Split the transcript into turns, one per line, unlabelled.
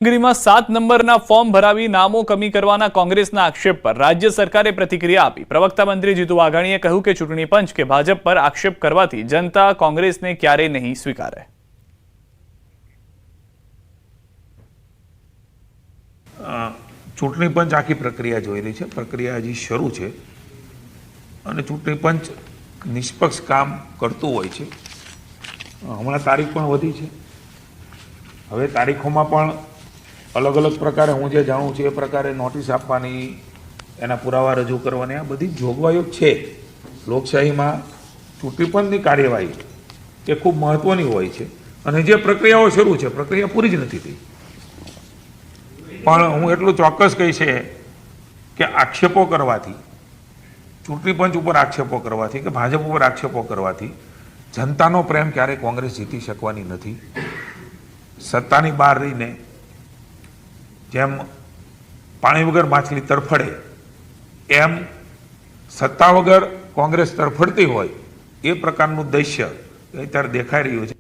કામગીરીમાં 7 નંબરના ફોર્મ ભરાવી નામો કમી કરવાના કોંગ્રેસના આક્ષેપ પર રાજ્ય સરકારે પ્રતિક્રિયા આપી। પ્રવક્તા મંત્રી જીતુ વાઘાણીએ કહ્યું કે ચૂંટણી પંચ કે ભાજપ પર આક્ષેપ કરવાથી જનતા કોંગ્રેસને ક્યારેય નહીં સ્વીકારે।
ચૂંટણી પંચ આખી પ્રક્રિયા જોઈ રહી છે। પ્રક્રિયા હજી શરૂ છે અને ચૂંટણી પંચ નિષ્પક્ષ કામ કરતું હોય છે। હમણાં તારીખ પણ વધી છે। હવે તારીખોમાં પણ અલગ અલગ પ્રકારે હું જે જાણું છું એ પ્રકારે નોટિસ આપવાની, એના પુરાવા રજૂ કરવાની, આ બધી જોગવાઈઓ છે। લોકશાહીમાં ચૂંટણી પંચની કાર્યવાહી એ ખૂબ મહત્વની હોય છે અને જે પ્રક્રિયાઓ શરૂ છે પ્રક્રિયા પૂરી જ નથી થઈ। પણ હું એટલું ચોક્કસ કહીશ કે આક્ષેપો કરવાથી, ચૂંટણી પંચ ઉપર આક્ષેપો કરવાથી કે ભાજપ ઉપર આક્ષેપો કરવાથી જનતાનો પ્રેમ ક્યારેય કોંગ્રેસ જીતી શકવાની નથી। સત્તાની બહાર રહીને જેમ પાણી વગર માછલી તરફડે એમ સત્તા વગર કોંગ્રેસ તરફડતી હોય એ પ્રકારનું દૃશ્ય અત્યારે દેખાઈ રહ્યું છે।